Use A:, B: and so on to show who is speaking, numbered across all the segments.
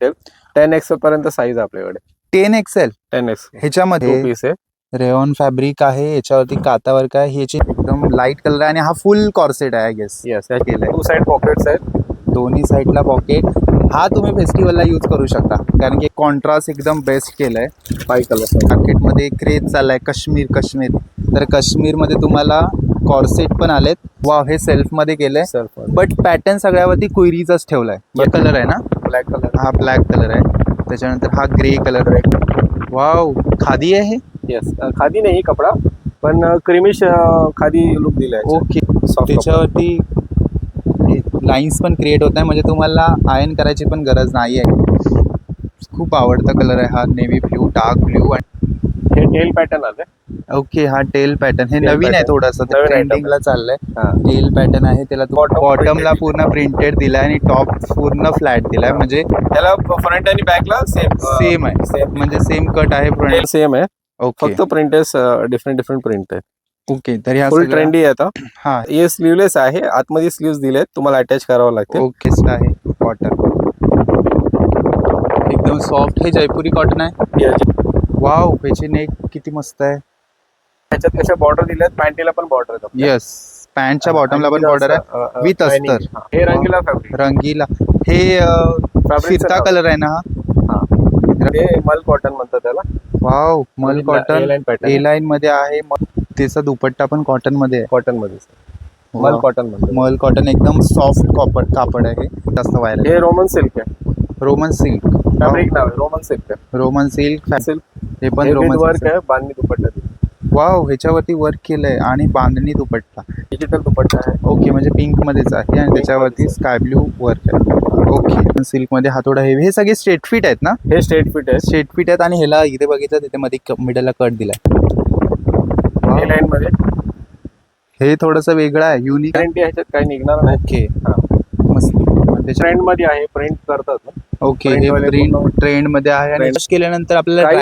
A: 10X पर्यंत size आपल्याकडे.
B: 10XL
A: 10X
B: ह्याच्यामध्ये
A: पीस आहे.
B: रेयॉन फॅब्रिक आहे, याच्यावरती कातावर्क आहे, ह्याची एकदम लाईट कलर आहे आणि हा फुल कॉर्सेट आहे. आय गेस
A: येस,
B: केलंय.
A: 2 साइड पॉकेट्स आहेत.
B: दोन्ही साईडला पॉकेट. हा तुम्ही फेस्टिवलला यूज करू शकता कारण की कॉन्ट्रास्ट एकदम बेस्ट केलंय.
A: 5 कलर्स.
B: मार्केटमध्ये क्रेज चाललाय काश्मीर. तर काश्मीरमध्ये तुम्हाला कॉर्सेट पण आलेत. वाव, हे सेल्फमध्ये केलंय,
A: सेल्फ
B: बट पॅटर्न सगळ्यावरती क्वेरीचाच ठेवलाय. हे कलर आहे ना,
A: ब्लॅक कलर.
B: हा ब्लॅक कलर आहे. त्याच्यानंतर हा ग्रे कलर आहे. वाव, खादी आहे.
A: येस, खादी नाही कपडा, पण क्रीमिश खादी लुक दिलाय.
B: ओके, त्याच्यावरती लाईन्स पण क्रिएट होत आहे, म्हणजे तुम्हाला आयर्न करायची पण गरज नाही आहे. खूप आवडता कलर आहे हा, नेव्ही ब्ल्यू, डार्क ब्ल्यू.
A: हे टेल पॅटर्न आले.
B: ओके, हा टेल पॅटर्न हे
A: टेल
B: नवीन आहे,
A: pattern.
B: थोडंसं
A: नवीन
B: ट्रेंडिंगला चाललंय.
A: हा.
B: टेल पॅटर्न आहे, त्याला बॉटमला
A: printed.
B: पूर्ण प्रिंटेड दिलाय आणि टॉप पूर्ण फ्लॅट दिलाय. म्हणजे
A: त्याला फ्रंट आणि बॅकला
B: सेम आहे, म्हणजे सेम कट आहे. फ्रंट
A: सेम आहे.
B: ओके,
A: फक्त प्रिंटेस डिफरंट प्रिंट आहे.
B: ओके. तर ह्या
A: फुल ट्रेंडी आहे आता.
B: हा,
A: हे स्लीवलेस आहे, आतमध्ये स्लीव्स दिलेत, तुम्हाला अटॅच करावं लागते.
B: ओके आहे. कॉटन एकदम सॉफ्ट, हे जयपुरी कॉटन आहे. वाव, ह्याची नेक किती मस्त आहे.
A: त्याच्यात कशा बॉर्डर दिल्यात, पॅन्टीला पण बॉर्डर आहे.
B: येस, पॅन्टच्या बॉटमला पण बॉर्डर आहे विथ अस्तर.
A: हे रंगीला फॅब्रिक.
B: रंगीला हे फिरता कलर आहे ना हा.
A: हे मल कॉटन म्हणतात त्याला.
B: वाव, मल कॉटन
A: A-line
B: ए लाईन मध्ये आहे. त्याचा दुपट्टा पण कॉटन मध्ये आहे.
A: कॉटन मध्ये मल कॉटन म्हणतात.
B: मल कॉटन एकदम सॉफ्ट कापड आहे. जास्त व्हायरल.
A: हे रोमन सिल्क आहे.
B: रोमन सिल्क
A: फॅब्रिक नाव आहे रोमन सिल्क आहे.
B: Roman silk. हे पण
A: हे
B: रोमन
A: वर्क आहे, बांधणी दुपट्टा.
B: वाव, ह्याच्यावरती वर्क केलंय आणि बांधणी दुपट्टा.
A: डिजिटल दुपट्टा आहे.
B: ओके, म्हणजे पिंक मध्येच आहे आणि त्याच्यावरती स्काय ब्लू वर्क आहे. ओके, सिल्क मध्ये हा थोडा हेवी. हे सगळे स्ट्रेट फिट आहेत ना?
A: हे स्ट्रेट फिट आहे.
B: स्ट्रेट फिट आहेत आणि ह्याला इथे बघितलं तिथे मध्ये मिडलला कट दिलाय.
A: हे लाईन मध्ये
B: हे थोडंसं वेगळं आहे, युनिक.
A: गॅरंटी ह्याच्यात काही निघणार नाही.
B: ओके, मस्त. त्याच्या
A: ट्रेंड मध्ये आहे, प्रिंट करतात ना.
B: ओके, हे प्रिंट ट्रेंड मध्ये आहे आणि वॉश केल्यानंतर आपल्याला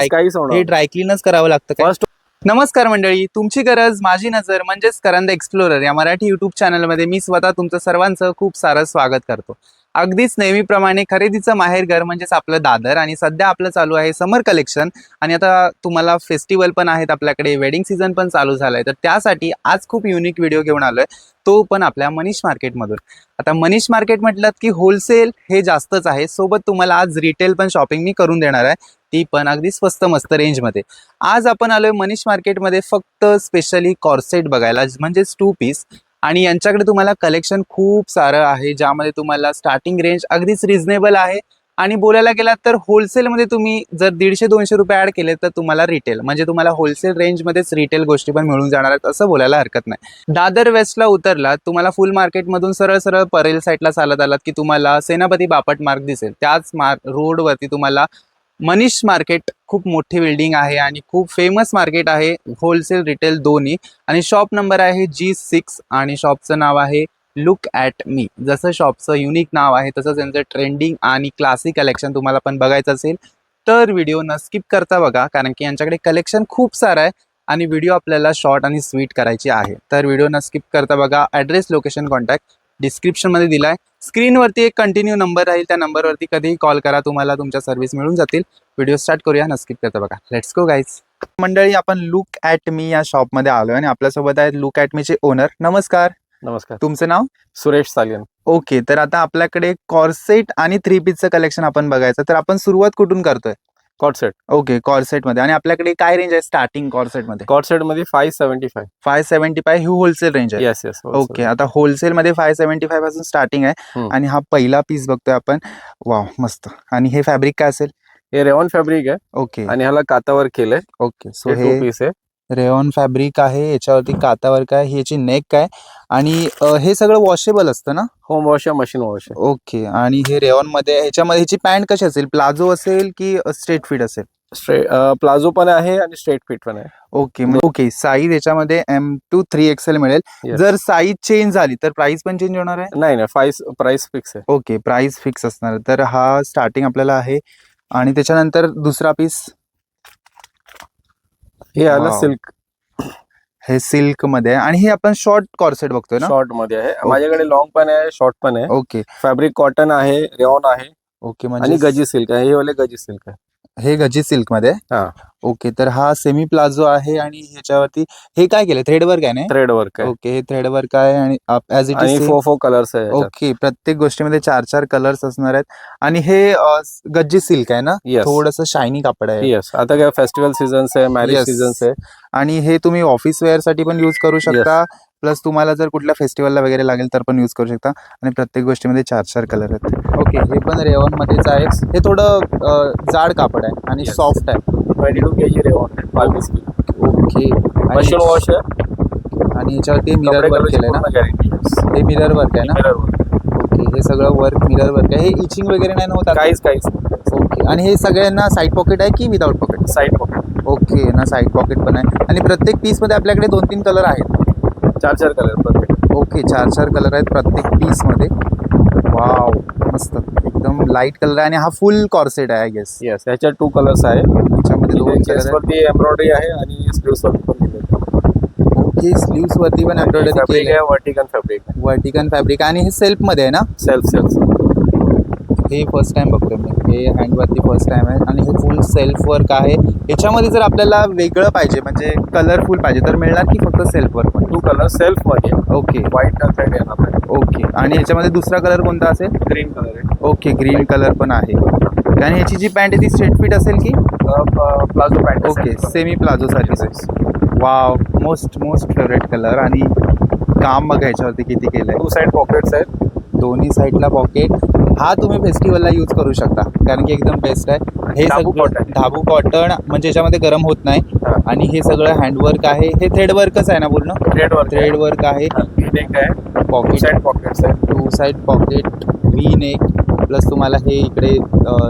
B: हे ड्रायक्लीनच करावं लागतं.
A: फर्स्ट.
B: नमस्कार मंडळी, तुमची गरज माझी नजर म्हणजेच करंद एक्सप्लोरर या मराठी युट्यूब चॅनलमध्ये मी स्वतः तुमचं सर्वांचं खूप सारं स्वागत करतो. अगदीच नेहमीप्रमाणे खरेदीचं माहेरघर म्हणजेच आपलं दादर, आणि सध्या आपलं चालू आहे समर कलेक्शन, आणि आता तुम्हाला फेस्टिवल पण आहेत आपल्याकडे, वेडिंग सीझन पण चालू झालाय. तर त्यासाठी आज खूप युनिक व्हिडिओ घेऊन आलोय, तो पण आपल्या मनीष मार्केटमधून. आता मनीष मार्केट म्हटलं की होलसेल हे जास्तच आहे, सोबत तुम्हाला आज रिटेल पण शॉपिंग मी करून देणार आहे, ती पण अगदी स्वस्त मस्त रेंजमध्ये. आज आपण आलोय मनीष मार्केटमध्ये फक्त स्पेशली कॉर्सेट बघायला, म्हणजेच 2 पीस. आणि यांच्याकडे तुम्हाला कलेक्शन खूप सारं आहे, ज्यामध्ये तुम्हाला स्टार्टिंग रेंज अगदीच रिझनेबल आहे. आणि बोलायला गेलात तर होलसेलमध्ये तुम्ही जर 150-200 रुपये ॲड केले तर तुम्हाला रिटेल, म्हणजे तुम्हाला होलसेल रेंजमध्येच रिटेल गोष्टी पण मिळून जाणार आहेत, असं बोलायला हरकत नाही. दादर वेस्टला उतरलात, तुम्हाला फुल मार्केटमधून सरळ सरळ परेल साईडला चालत आलात की तुम्हाला सेनापती बापट मार्ग दिसेल. त्याच रोडवरती तुम्हाला मनीष मार्केट, खूप मोठी बिल्डिंग आहे आणि खूप फेमस मार्केट आहे, होलसेल रिटेल दोन्ही. आणि शॉप नंबर आहे G6 आणि शॉपचं नाव आहे लुक ॲट मी. जसं शॉपचं युनिक नाव आहे तसंच यांचं ट्रेंडिंग आणि क्लासिक कलेक्शन तुम्हाला पण बघायचं असेल तर व्हिडिओ न स्किप करता बघा, कारण की यांच्याकडे कलेक्शन खूप सारं आहे आणि व्हिडिओ आपल्याला शॉर्ट आणि स्वीट करायची आहे. तर व्हिडिओ न स्किप करता बघा. ॲड्रेस, लोकेशन, कॉन्टॅक्ट डिस्क्रिप्शनमध्ये दिला आहे. स्क्रीनवरती एक कंटिन्यू नंबर राहील, त्या नंबरवरती कधीही कॉल करा, तुम्हाला तुमच्या सर्व्हिस मिळून जातील. व्हिडिओ स्टार्ट करूया, न स्किप करता बघा. Let's go guys. मंडळी, आपण लुक ॲट मी या शॉपमध्ये आलोय आणि आपल्यासोबत आहेत लुक ॲट मीचे ओनर. नमस्कार.
A: नमस्कार.
B: तुमचं नाव?
A: सुरेश सालियन.
B: ओके, तर आता आपल्याकडे कॉर्सेट आणि 3 पीसचं कलेक्शन आपण बघायचं, तर आपण सुरुवात कुठून करतोय?
A: कॉर्सेट.
B: ओके, कॉर्सेट मध्ये. आणि आपल्याकडे काय रेंज आहे स्टार्टिंग कॉर्सेट मध्ये?
A: कॉर्सेट मध्ये 575.
B: 575 ही होलसेल रेंज आहे.
A: Yes yes.
B: ओके, आता होलसेल मध्ये 575 पासून स्टार्टिंग आहे. आणि हा पहिला पीस बघतोय आपण. वाव, मस्त. आणि हे फॅब्रिक काय असेल?
A: हे रेयॉन फॅब्रिक आहे.
B: ओके,
A: आणि ह्याला कातावर केलंय.
B: ओके. सो
A: हे 2 पीस आहे.
B: रेयॉन फॅब्रिक आहे, याच्यावरती कातावर्क आहे, ह्याची नेक आहे. आणि हे सगळं वॉशेबल असतं ना?
A: होम वॉश या मशीन वॉश.
B: ओके. आणि हे रेयॉन मध्ये, ह्याच्यामध्ये ह्याची पॅन्ट कशी असेल? प्लाझो असेल की स्ट्रेट फिट असेल?
A: प्लाझो पण आहे आणि स्ट्रेट फिट पण आहे.
B: Okay, okay. साईज याच्यामध्ये M to 3XL मिळेल. जर साईज चेंज झाली तर प्राइस पण चेंज होणार आहे?
A: नाही प्राइस फिक्स आहे.
B: ओके, प्राइस फिक्स असणार. तर हा स्टार्टिंग आपल्याला आहे. आणि त्याच्यानंतर दुसरा पीस
A: हे आलं सिल्क.
B: हे सिल्क मध्ये आहे आणि हे आपण शॉर्ट कॉर्सेट बघतोय ना?
A: शॉर्ट मध्ये आहे. माझ्याकडे लॉंग पण आहे, शॉर्ट पण आहे.
B: ओके.
A: फॅब्रिक कॉटन आहे, रेयॉन आहे.
B: ओके
A: आणि
B: म्हणजे
A: गजी सिल्क आहे, हे वाले गजी सिल्क आहे.
B: हे गजी सिल्क मध्ये आहे?
A: हा.
B: ओके, तर हा सेमी प्लाझो आहे आणि ह्याच्यावरती हे काय केलं, थ्रेड वर्क आहे ना?
A: थ्रेड वर्क आहे
B: ओके, हे थ्रेड वर्क आहे आणि ऍज इट
A: आणि
B: इज
A: 4 कलर्स आहे याच्यात.
B: ओके, प्रत्येक गोष्टीमध्ये 4 कलर्स असणार आहेत. आणि हे गज्जी सिल्क आहे ना?
A: Yes.
B: थोडंसं शायनी कापड आहे.
A: येस, आता काय फेस्टिवल सीझन्स आहे, मॅरेज
B: Yes.
A: सीझन्स आहे.
B: आणि हे तुम्ही ऑफिस वेअर साठी पण यूज करू शकता, प्लस तुम्हाला जर कुठल्या फेस्टिवलला वगैरे लागेल तर पण यूज करू शकता. आणि प्रत्येक गोष्टीमध्ये 4 कलर आहेत. ओके, हे पण रेवॉन मध्येच आहे. हे थोडं जाड कापड आहे आणि
A: Yes.
B: सॉफ्ट आहे.
A: 22 kg रेवॉन आहे, 22 किलो.
B: ओके,
A: मशीन वॉश आहे,
B: आणि याच्यावरती मिरर
A: कपडे
B: वर्क
A: कलरची
B: केलंय ना?
A: पूर्ण गॅरंटी.
B: हे मिरर वर्क आहे ना?
A: मिरर वर्क,
B: ओके, हे सगळं वर्क मिरर वर्क आहे. हे इचिंग वगैरे नाही ना होत आता?
A: काहीच
B: ओके, आणि हे सगळ्यांना साईड पॉकेट आहे की without pocket?
A: Side pocket.
B: Okay ना, साईड पॉकेट पण आहे. आणि प्रत्येक पीस मध्ये आपल्याकडे 2-3 कलर आहेत.
A: 4 कलर प्रत्येक.
B: ओके, 4 कलर आहेत प्रत्येक पीस मध्ये. वाव, मस्त, एकदम लाईट कलर आहे. आणि हा फुल कॉर्सेट आहे आय गेस.
A: येस, ह्याच्यात 2 कलर्स आहे.
B: याच्यामध्ये 2 कलर आहेत.
A: वरती एम्ब्रॉयडरी आहे आणि स्लीव्स वरती पण दिलेलं
B: ओके, स्लीव्स वरती पण एम्ब्रॉयडरी
A: फॅब्रिक
B: केली
A: आहे, वर्टिकल फॅब्रिक आहे.
B: वर्टिकन फॅब्रिक. आणि हे सेल्फ मध्ये आहे ना?
A: सेल्फ.
B: हे फर्स्ट टाइम बघतोय मी, हे हँडवरती फर्स्ट टाइम आहे. आणि हे फुल सेल्फ वर्क आहे. याच्यामध्ये जर आपल्याला वेगळं पाहिजे म्हणजे कलरफुल पाहिजे तर मिळणार की फक्त सेल्फ वर्क पण?
A: 2 कलर सेल्फ मध्ये.
B: ओके.
A: व्हाईट थ्रेड येणार आहे.
B: ओके, आणि याच्यामध्ये दुसरा कलर कोणता असेल?
A: ग्रीन कलर आहे.
B: ओके, ग्रीन कलर पण आहे. आणि ह्याची जी पॅन्ट आहे ती स्ट्रेट फिट असेल की?
A: Palazzo pant.
B: Okay, semi palazzo सारखी. Wow, most favourite colour. आणि काम बघा याच्यावरती किती केलंय.
A: 2 साइड पॉकेट्स आहेत.
B: दोन्ही साईडला पॉकेट. हा तुम्ही फेस्टिवलला यूज करू शकता कारण की एकदम बेस्ट आहे. हे
A: धाबू
B: सगळं
A: cotton.
B: धाबू कॉटन म्हणजे याच्यामध्ये गरम होत नाही.
A: हा.
B: आणि हे सगळं हँडवर्क आहे. हे थ्रेड वर्कच आहे ना पूर्ण?
A: थ्रेड
B: वर्क आहे.
A: नेक आहे, 2
B: पॉकेट,
A: साइड पॉकेट्स आहेत.
B: 2 side pocket, V neck, plus तुम्हाला हे इकडे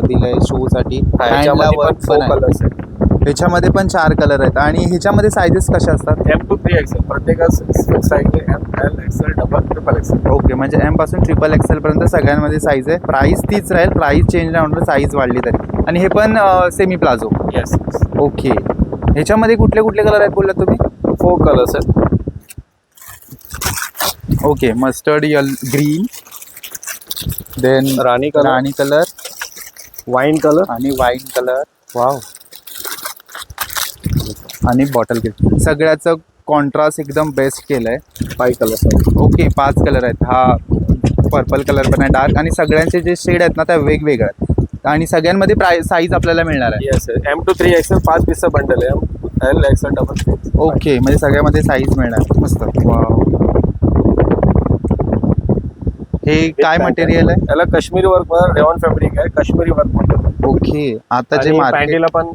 B: दिलंय शो साठी. हँडला वर्क पण आहे.
A: कलर्स आहेत.
B: ह्याच्यामध्ये पण 4 कलर आहेत. आणि ह्याच्यामध्ये सायझेस कशा असतात?
A: M to 3XL प्रत्येकाच साईज आहे. M, L, XL, double, triple XL.
B: Okay, म्हणजे M पासून XXL पर्यंत सगळ्यांमध्ये साईज आहे. प्राइस तीच राहील, प्राइस चेंज नाही होणार साईज वाढली तरी. आणि हे पण सेमी प्लाझो.
A: येस.
B: ओके, ह्याच्यामध्ये कुठले कलर आहेत बोललात तुम्ही?
A: 4 कलर्स आहेत.
B: ओके, मस्टर्ड ग्रीन, देन
A: राणी कलर, वाईन कलर
B: आणि वाईन कलर. वाव, आणि बॉटल ग्रीन. सगळ्याचं कॉन्ट्रास्ट एकदम बेस्ट केलंय.
A: 5 कलर्स आहेत.
B: ओके, 5 कलर आहेत. हा पर्पल कलर पण आहे डार्क. आणि सगळ्यांचे जे शेड आहेत ना त्या वेगवेगळ्या आहेत. आणि सगळ्यांमध्ये साईज आपल्याला मिळणार आहे.
A: येस, M to 3XL 5 पीसचं बंडल आहे. M, L, XL, double.
B: Okay, म्हणजे सगळ्यामध्ये साईज मिळणार. मस्त. वाव, हे काय मटेरियल आहे?
A: याला काश्मीरी वर्क वर रेवॉन फॅब्रिक आहे, काश्मीरी वर्क म्हणतात.
B: ओके, आता जे मार्केट,
A: पॅन्टीला पण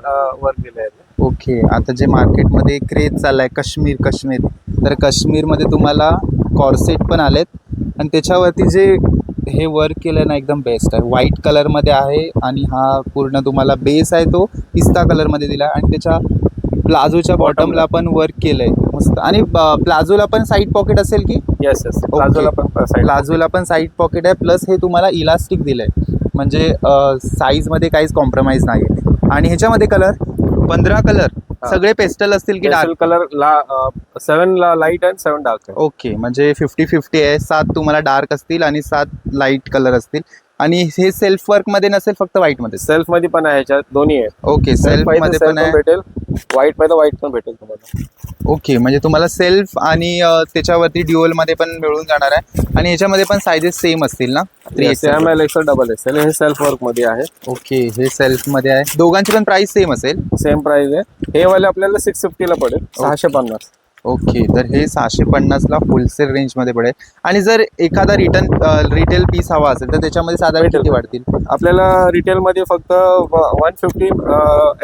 A: वर्क दिलं आहे.
B: ओके, आता जे मार्केटमध्ये क्रेज चाललाय काश्मीर, तर काश्मीरमध्ये तुम्हाला कॉर्सेट पण आलेत. आणि त्याच्यावरती जे हे वर्क केलं ना एकदम बेस्ट आहे. व्हाईट कलरमध्ये आहे. आणि हा पूर्ण तुम्हाला बेस आहे तो पिस्ता कलरमध्ये दिला. आणि त्याच्या प्लाझोच्या बॉटमला पण वर्क केलंय मस्त. आणि प्लाझोला पण साईड पॉकेट असेल की?
A: येस.
B: प्लाझोला पण साईड पॉकेट आहे. प्लस हे तुम्हाला इलास्टिक दिलंय म्हणजे साईजमध्ये काहीच कॉम्प्रोमाइज नाही आहे. आणि ह्याच्यामध्ये कलर 15 कलर सगळे पेस्टल असतील की डार्क?
A: कलर 7 लाईट आणि 7 डार्क आहे.
B: ओके, म्हणजे 50-50 आहे. 7 तुम्हाला डार्क असतील आणि 7 लाईट कलर असतील. आणि हे सेल्फ वर्क मध्ये नसेल, फक्त व्हाईट मध्ये?
A: सेल्फ मध्ये पण आहे, ह्याच्यात दोन्ही आहे.
B: ओके, सेल्फ मध्ये पण आहे.
A: भेटेल, व्हाईट पाहिजे व्हाईट पण भेटेल तुम्हाला.
B: ओके, म्हणजे तुम्हाला सेल्फ आणि त्याच्यावरती ड्युअल मध्ये पण मिळून जाणार आहे. आणि याच्यामध्ये पण सायझेस सेम असतील ना?
A: 3XL, ML, XL, double XL. हे सेल्फ वर्क मध्ये आहे.
B: ओके, हे सेल्फ मध्ये आहे. दोघांची पण प्राइस सेम असेल?
A: सेम प्राइस आहे. हे वाले आपल्याला 650 ला पडेल, 650.
B: ओके, तर हे 650ला होलसेल रेंजमध्ये पडेल. आणि जर एखादा रिटेल पीस हवा असेल तर त्याच्यामध्ये साधारण किती वाढतील?
A: आपल्याला रिटेल मध्ये फक्त 150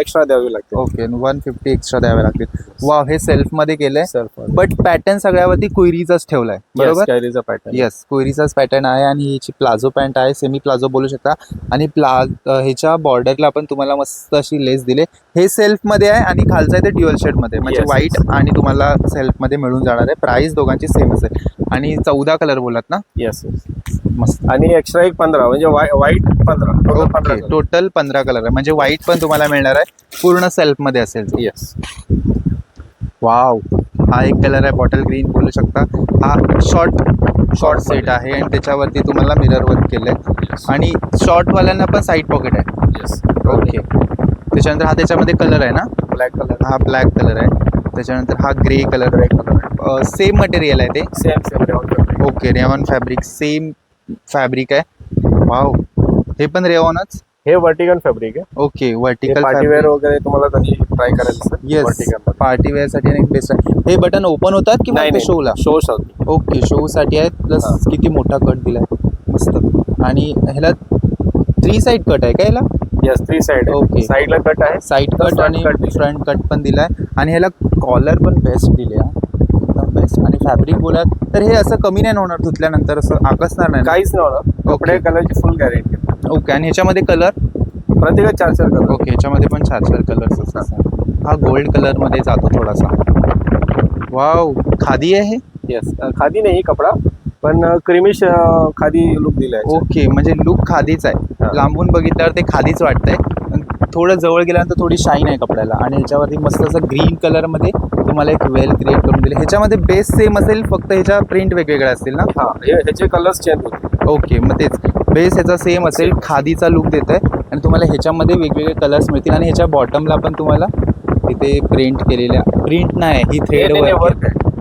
A: एक्स्ट्रा द्यावी लागते.
B: ओके, 150 एक्स्ट्रा द्यावे लागतील. वा, हे सेल्फ मध्ये केलंय.
A: सेल्फ
B: बट पॅटर्न सगळ्यावरती कोयरीचाच ठेवलाय, बरोबर?
A: कॅरीचा पॅटर्न.
B: येस, कोयरीचाच पॅटर्न आहे. आणि ह्याची प्लाझो पॅन्ट आहे, सेमी प्लाझो बोलू शकता. आणि ह्याच्या बॉर्डरला पण तुम्हाला मस्त अशी लेस दिले. हे सेल्फ मध्ये आहे आणि खालचं आहे ते ड्युअल शेड मध्ये, म्हणजे व्हाईट आणि तुम्हाला सेल्फ मध्ये मिळून जाणार आहे. प्राइस दोघांची सेम असेल. आणि 14 कलर बोलत ना?
A: येस.
B: मस्त.
A: आणि एक्स्ट्रा एक 15 म्हणजे व्हाईट 15.
B: टोटल 15 कलर आहे. म्हणजे व्हाईट पण तुम्हाला मिळणार आहे, पूर्ण सेल्फ मध्ये असेल.
A: येस.
B: वाव, हा एक कलर आहे बॉटल ग्रीन बोलू शकता. हा शॉर्ट सेट आहे आणि त्याच्यावरती तुम्हाला मिरर वर्क केलंय आणि शॉर्टवाल्यांना पण साईड पॉकेट आहे.
A: येस.
B: ओके. त्याच्यानंतर हा त्याच्यामध्ये कलर आहे ना,
A: ब्लॅक कलर.
B: हा ब्लॅक कलर आहे. त्याच्यानंतर हा ग्रे कलर आहे. सेम मटेरियल आहे ते.
A: Same.
B: Okay. Rayon fabric, same fabric आहे. वाव, हे पण रेयॉनच.
A: हे वर्टिकल फॅब्रिक आहे.
B: ओके, वर्टिकल
A: पार्टीवेअर वगैरे तुम्हाला कधी ट्राय करायचं असेल.
B: येस,
A: वर्टिकल
B: पार्टी वेअर साठी एक बेस्ट आहे. हे बटन ओपन होतात की
A: नाही
B: फक्त शोला?
A: शो साठी.
B: ओके, शो साठी आहेत. प्लस किती मोठा कट दिलाय, मस्त. आणि ह्याला 3 साइड कट आहे का ह्याला?
A: Yes, 3 side.
B: ओके.
A: साइडला कट आहे,
B: साइड कट
A: front
B: आणि
A: cut दिलाय.
B: फ्रंट कट पण दिलाय आणि ह्याला कॉलर पण बेस्ट दिले, एकदम बेस्ट. आणि फॅब्रिक बोलात तर हे असं कमी नाही होणार धुतल्यानंतर, असं आकसणार नाही.
A: काहीच नाही होणार. कपडे कलरची फुल गॅरंटी.
B: ओके. आणि ह्याच्यामध्ये कलर
A: प्रत्येक 4 कलर.
B: ओके, ह्याच्यामध्ये पण 4 कलर्स असतात. हा गोल्ड कलर मध्ये जातो थोडासा. वाव, खादी आहे हे.
A: येस, खादी नाही कपडा, पण क्रीमिश खादी लुक दिलाय.
B: ओके, म्हणजे लुक खादीच आहे.
A: हा.
B: लांबून बघितल्यावर ते खादीच वाटतंय, पण थोडं जवळ गेल्यानंतर थोडी शाईन आहे कपड्याला. आणि ह्याच्यावरती मस्त असं ग्रीन कलर मध्ये तुम्हाला एक वेल क्रिएट करून दिले. ह्याच्यामध्ये बेस सेम असेल, फक्त ह्याच्या प्रिंट वेगवेगळ्या असतील ना?
A: हा, ह्याचे कलर्स चेंज होतील.
B: ओके, मग तेच बेस ह्याचा सेम असेल, खादीचा लुक देत आहे. आणि तुम्हाला ह्याच्यामध्ये वेगवेगळे कलर्स मिळतील. आणि ह्याच्या बॉटमला पण तुम्हाला इथे प्रिंट केलेल्या, प्रिंट नाही, ही थ्रेड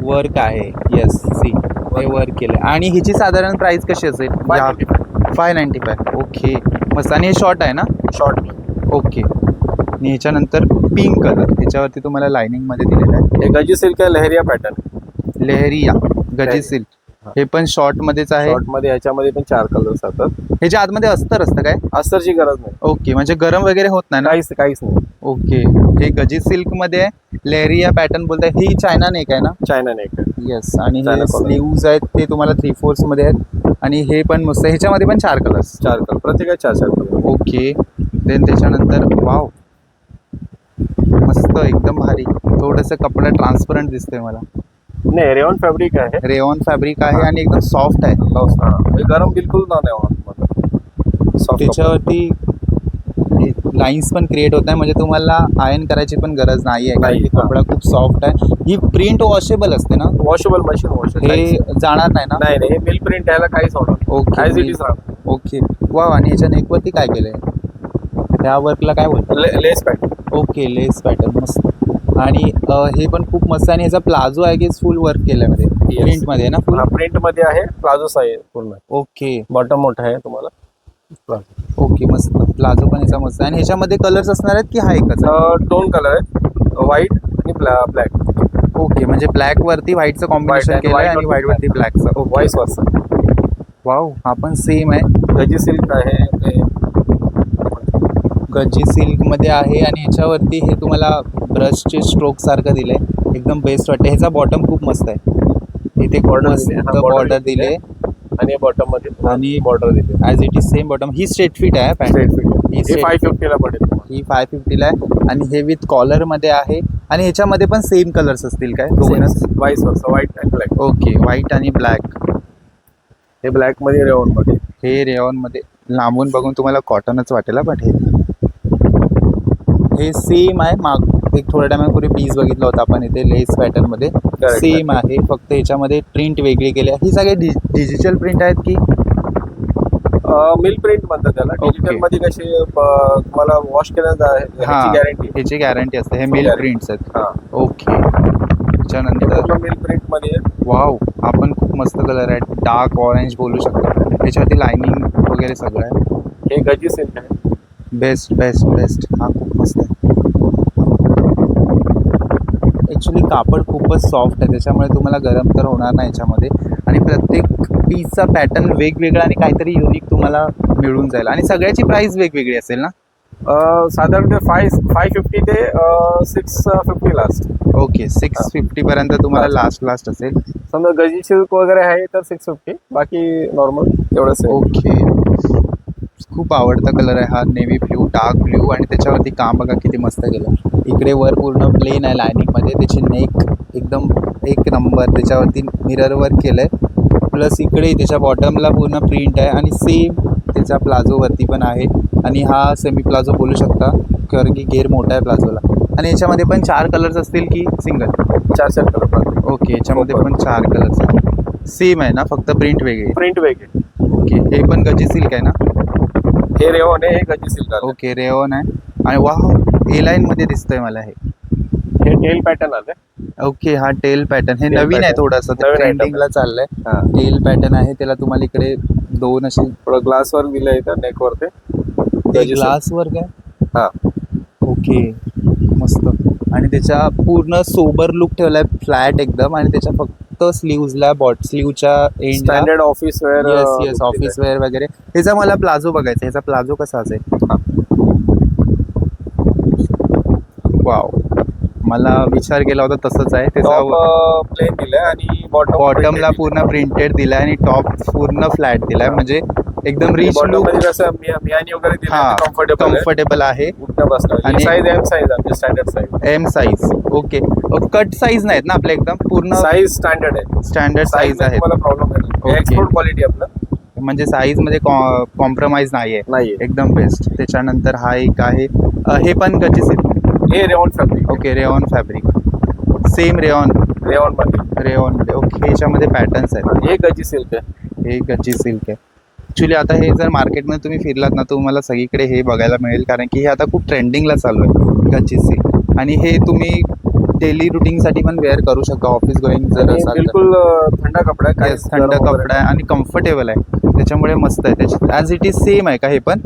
B: वर्क आहे. येस, सी, हे वर्क केलं. आणि हिची साधारण प्राइस कशी असेल? 595. ओके, मस्त. आणि हे शॉर्ट आहे ना?
A: शॉर्ट.
B: ओके. आणि ह्याच्यानंतर पिंक कलर, ह्याच्यावरती तुम्हाला लाइनिंगमध्ये दिलेलं आहे.
A: हे गजी सिल्क आहे, लहरिया पॅटर्न.
B: लेहरिया गजी सिल्क, हे पण शॉर्टमध्येच आहे.
A: शॉर्ट मध्ये ह्याच्यामध्ये पण 4 कलर्स असतात.
B: ह्याच्या आतमध्ये अस्तर असतं काय?
A: अस्तरची गरज नाही.
B: ओके, म्हणजे गरम वगैरे होत नाही ना?
A: काहीच नाही.
B: ओके. हे गजी सिल्क मध्ये आहे, लेहरिया पॅटर्न बोलताय. ही चायना नेक आहे ना?
A: China neck.
B: येस. आणि
A: China
B: हे
A: collar.
B: स्लीव्ज आहेत ते तुम्हाला 3/4 मध्ये आहेत. आणि हे पण मस्त. ह्याच्यामध्ये पण 4 कलर्स.
A: 4 कलर, प्रत्येक 4 कलर.
B: ओके. देन त्याच्यानंतर वाव, मस्त, एकदम भारी. थोडंसं कपडा ट्रान्सपरंट दिसतोय मला.
A: नाही, रेयॉन फॅब्रिक आहे.
B: रेयॉन फॅब्रिक आहे आणि एकदम सॉफ्ट आहे.
A: गरम बिलकुल नाही होणार तुम्हाला. Soft
B: त्याच्यावरती लाईन्स पण क्रिएट होत नाही, म्हणजे तुम्हाला आयर्न करायची पण गरज नाही आहे, कारण की कपडा खूप सॉफ्ट आहे. ही प्रिंट वॉशेबल असते ना?
A: Washable, machine wash.
B: हे जाणार नाही ना?
A: नाही, हे मिल प्रिंट यायला काहीच होणार.
B: ओके.
A: ॲज इट इज राहणार.
B: ओके. वाव. आणि ह्याच्या नेकवरती काय केलंय? त्या वर्कला काय बोलतात?
A: लेस पॅटर्न.
B: ओके, लेस पॅटर्न, मस्त. आणि हे पण खूप मस्त. आणि ह्याचा प्लाझो आहे की फुल वर्क केलाय मध्ये? प्रिंट मध्ये ना? फुल
A: प्रिंट मध्ये आहे. प्लाझो आहे पूर्ण.
B: ओके.
A: बॉटम मोठा आहे तुम्हाला.
B: ओके, मस्त. प्लाझो पण ह्याचा मस्त आहे. आणि ह्याच्यामध्ये कलर्स असणार आहेत की हा एकच?
A: 2 कलर आहेत, व्हाईट आणि ब्लॅक.
B: ओके, म्हणजे ब्लॅक वरती व्हाईटचं कॉम्बिनेशन केलं आहे आणि व्हाईट वरती ब्लॅकचं.
A: व्हाईस वर्सा.
B: वाव, हा पण सेम आहे.
A: गजी सिल्क आहे.
B: गजी सिल्क मध्ये आहे. आणि ह्याच्यावरती हे तुम्हाला ब्रशचे स्ट्रोक सारखं दिलंय, एकदम बेस्ट वाटतं. ह्याचा बॉटम खूप मस्त आहे. इथे बॉर्डर दिले
A: आणि बॉटम मध्ये
B: आणि
A: बॉर्डर दिले.
B: As it is same bottom. He straight fit आहे पॅन्ट.
A: ही 550 ला पडेल.
B: ही 550 ला आहे. आणि हे विथ कॉलर मध्ये आहे. आणि ह्याच्यामध्ये पण सेम कलर्स असतील काय? दोनच?
A: व्हाईस वर्सा, व्हाईट आणि ब्लॅक.
B: ओके, व्हाईट आणि ब्लॅक.
A: हे ब्लॅक मध्ये, रेयॉन मध्ये.
B: हे रेयॉन मध्ये. लांबून बघून तुम्हाला कॉटनच वाटेल, बट हे सेम आहे. एक थोड्या टायमापूर्वी पीस बघितला होता आपण इथे लेस पॅटर्न मध्ये. सेम आहे, फक्त ह्याच्यामध्ये प्रिंट वेगळी केली आहे. ही सगळे डिजिटल प्रिंट आहेत की
A: मिल प्रिंट म्हणतात त्याला? डिजिटल मध्ये कशी तुम्हाला वॉश केल्याची गॅरंटी.
B: ह्याची गॅरंटी असते. हे मिल प्रिंट्स आहेत. ओके. त्याच्यानंतर
A: मिल प्रिंट मध्ये.
B: वाव, हा पण खूप मस्त कलर आहे. डार्क ऑरेंज बोलू शकता. त्याच्यावरती लाइनिंग वगैरे सगळं आहे.
A: हे गजी सिल्क आहे.
B: Best best best. हा खूप मस्त आहे. ॲक्च्युली कापड खूपच सॉफ्ट आहे, त्याच्यामुळे तुम्हाला गरम तर होणार नाही याच्यामध्ये. आणि प्रत्येक पीसचा पॅटर्न वेगवेगळा आणि काहीतरी युनिक तुम्हाला मिळून जाईल. आणि सगळ्याची प्राइस वेगवेगळी असेल ना?
A: साधारण 550 ते 650 लास्ट.
B: ओके, 650 पर्यंत तुम्हाला लास्ट असेल.
A: समजा गजी सिल्क वगैरे आहे तर 650, बाकी नॉर्मल तेवढंच.
B: ओके. खूप आवडता कलर आहे हा, नेव्ही ब्ल्यू, डार्क ब्ल्यू. आणि त्याच्यावरती काम बघा किती मस्त केलं. इकडे वर पूर्ण प्लेन आहे लायनिंगमध्ये. त्याची नेक एकदम एक नंबर. त्याच्यावरती मिरर वर्क केलं आहे. प्लस इकडे त्याच्या बॉटमला पूर्ण प्रिंट आहे. आणि सेम त्याच्या प्लाझोवरती पण आहे. आणि हा सेमी प्लाझो बोलू शकता, कारण की घेर मोठा आहे प्लाझोला. आणि याच्यामध्ये पण 4 कलर्स असतील की सिंगल?
A: 4 कलर.
B: ओके, याच्यामध्ये पण 4 कलर्स आहेत. सेम आहे ना, फक्त प्रिंट वेगळी?
A: प्रिंट वेगळे.
B: ओके, हे पण गजी सिल्क आहे ना?
A: हे रेओन आहे, हे गजी सिल्क आहे.
B: ओके, रेओन आहे. आणि वाह, ए लाईन मध्ये दिसतंय मला हे.
A: हे टेल पॅटर्न आले.
B: ओके, हा टेल पॅटर्न हे
A: Tail
B: नवीन आहे,
A: pattern.
B: थोडंसं
A: नवीन item
B: ट्रेंडिंगला चाललंय.
A: हा.
B: टेल पॅटर्न आहे, त्याला तुम्हाला इकडे 2 असे
A: थोडं ग्लास वर दिलंय इथं नेक वर ते.
B: ग्लास वर काय?
A: हा.
B: ओके, मस्त. आणि त्याच्या पूर्ण सोबर लुक ठेवलाय, फ्लॅट एकदम. आणि त्याच्या फक्त स्लीव्हजला, स्लीव्हच्या एंडला
A: standard office wear.
B: Yes office wear वगैरे. ह्याचा मला प्लाझो बघायचा, ह्याचा प्लाझो कसा असेल? वाव, मला विचार केला होता तसंच आहे. त्याचा
A: प्लेन दिलंय आणि
B: बॉटमला पूर्ण प्रिंटेड दिलाय आणि टॉप पूर्ण फ्लॅट दिलाय, म्हणजे एकदम रिच लुक.
A: मियानी वगैरे दिलंय.
B: हा,
A: कम्फर्टेबल
B: आहे.
A: उठणं बसणं.
B: आणि
A: साईज एम साईज आहे, standard size.
B: M size. Okay, cut size नाहीत ना आपल्या, एकदम पूर्ण
A: साईज स्टँडर्ड आहे.
B: स्टँडर्ड साईज आहे.
A: मला प्रॉब्लेम आहे.
B: Okay.
A: एक्सपोर्ट क्वालिटी आपलं,
B: म्हणजे साईज मध्ये कॉम्प्रोमाइज नाहीये, एकदम बेस्ट. त्याच्यानंतर हा एक आहे, हे पण गजी सिल्क.
A: हे rayon fabric.
B: Okay, rayon fabric. Same rayon मध्ये. ओके, ह्याच्यामध्ये पॅटर्न्स आहेत.
A: हे गजी सिल्क आहे.
B: हे गजी सिल्क आहे. ऍक्च्युली आता हे जर मार्केटमध्ये तुम्ही फिरलात ना, तुम्हाला सगळीकडे हे बघायला मिळेल, कारण की हे आता खूप ट्रेंडिंगला चालू आहे, गजी सिल्क. आणि हे तुम्ही डेली रुटीनसाठी पण वेअर करू शकता, ऑफिस गोईंग जर असाल तर.
A: बिलकुल थंड कपडा आहे.
B: थंड कपडा आहे आणि कम्फर्टेबल आहे, त्याच्यामुळे मस्त आहे. त्याची ॲज इट इज सेम आहे का हे पण?